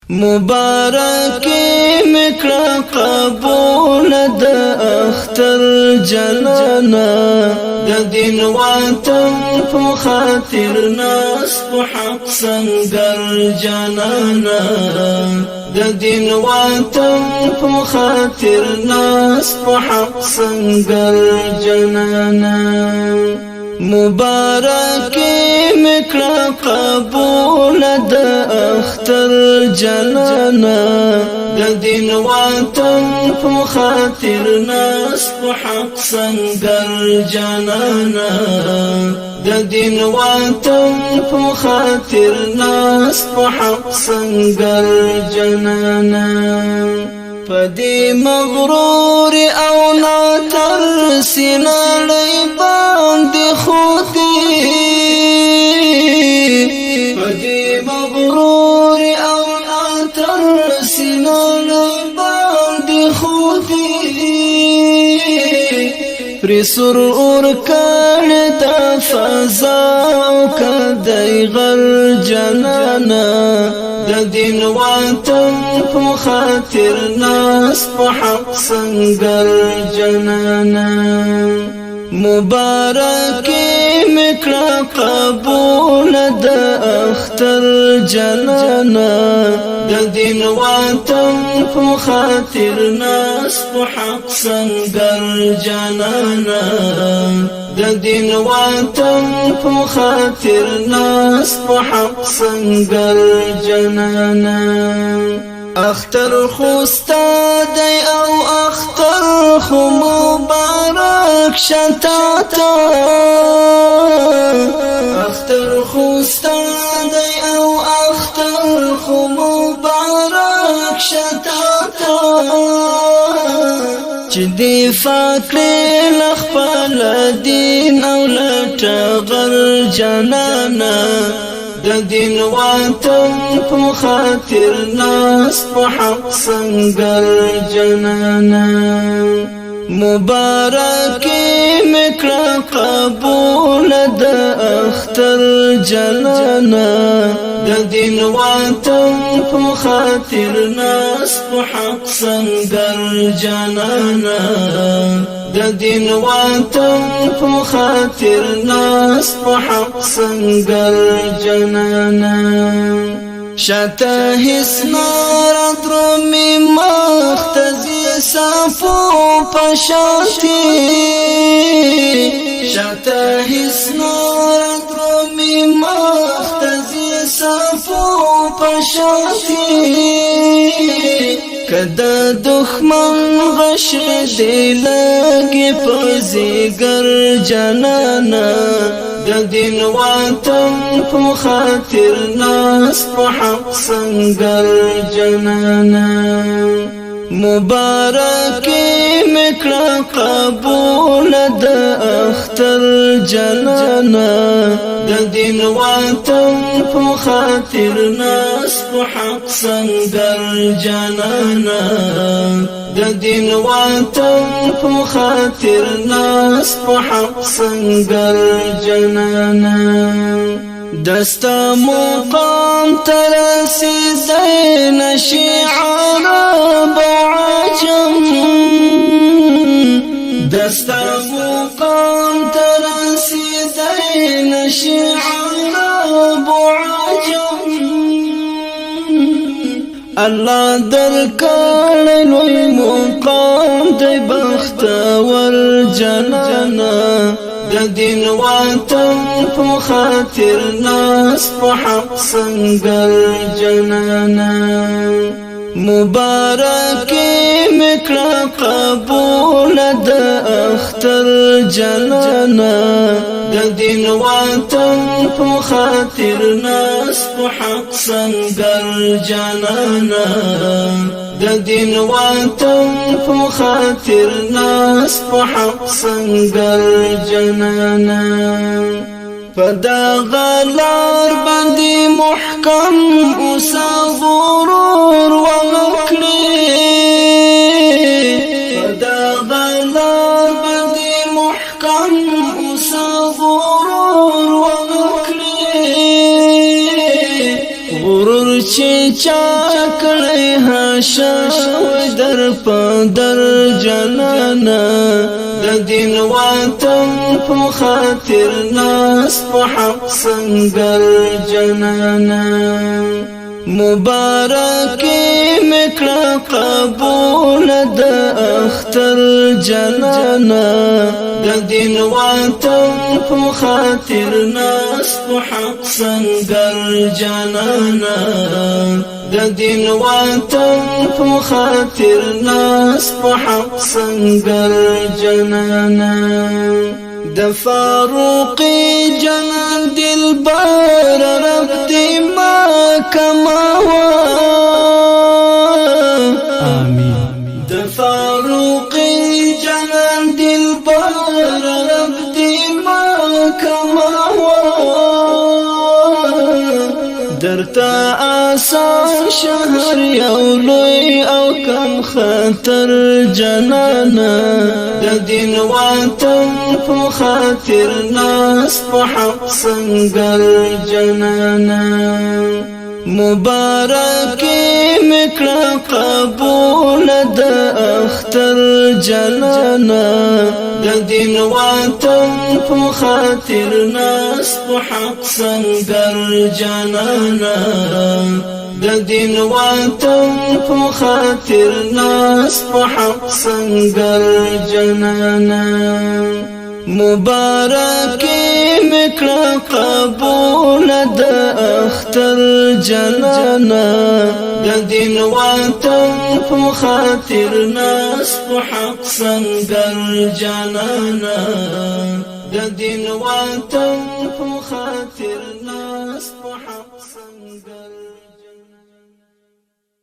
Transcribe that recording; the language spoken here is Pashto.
مبارکی مکړه قبول د اختر جنانا د دین وطن په خاطر ناس په حق سنگر جنانا د دین وطن په خاطر ناس په حق سنگر جنانا مبارکی مکړه قبول د اختر جنانا د دین وطن په خاطر ناس په حق سنگر جنانا د دین وطن په خاطر ناس په حق سنگر جنانا پدې مغرور او ناتر سینړې باندې خودي پدې مغرور او ناتر سینړې باندې خودي پر سرور کړه د فضا او کدی غر جنانا د دین وطن په خاطر ناس په حق سنگر جنانا مبارکی مکړه قبول د اختر جنانا د دین وطن په خاطر ناس په حق سنگر جنانا د دین وطن په خاطر ناس په حق سنگر جنانا اختر خوستا دی او اختر خو مبارک شتاتا اختر خوستا دی او اختر خو مبارک شتاتا چې دی فاکړې لخپل دین او لټغر جنانا د دین وطن په خاطر ناس په حق سنگر جنانا مبارکی مکړه قبول د اختر جنانا د دین وطن په خاطر ناس په حق سنگر جنانا د دین وطن په خاطر ناس په حق سنگر جنانا شاته هیڅ نار درومي مختزي صفو پشاتی شاته هیڅ نار درومي مختزي صفو پشاتی کدا دښمن غش دی لګي پزیګر جنانا د دین وطن په خاطر ناس په حق سنگر جنانا مبارکی مکړه قبول د اختر جنانا د دین وطن په خاطر ناس په حق سنگر جنانا د دین وطن په خاطر ناس په حق سنگر جنانا دستا مقام ترسی زین شیعان بعجم دستا مقام ترسی زین شیعان بعجم الله در کړ لوی مقام دی بختور جنانا د دین وطن په خاطر ناس په حق سنگر جنانا مبارکی مکړه قبول د اختر جنانا د دین وطن په خاطر ناس په حق سنگر جنانا د دین وطن په خاطر ناس په حق سنگر جنانا پدا غلار باندې محکم اوسا غرور وکړي پدا غلار باندې محکم اوسا غرور وکړي غرور چې چا کړی هاشم در پدر جنانا د دین وطن په خاطر ناس په حق سنگر جنانا مبارکی مکړه قبول د اختر جنانا د دین وطن په خاطر ناس په حق سنگر جنانا د دین وطن په خاطر ناس په حق سنگر جنانا د فاروق جنان دلبر رب دی ما کما آمین د فاروق جنان دلبر رب دی ما کما درتا آسان شهر یو لوی او کم خطر جنانا د دین وطن په خاطر ناس په حق سنگر جنانا مبارکی مکړه قبول د اختر جنانا د دین وطن په خاطر ناس په حق سنگر جنانا د دین وطن په خاطر ناس په حق سنگر جنانا مبارکی مکړه قبول د اختر جنانا د دین وطن په خاطر ناس په حق سنگر جنانا د دین وطن په خاطر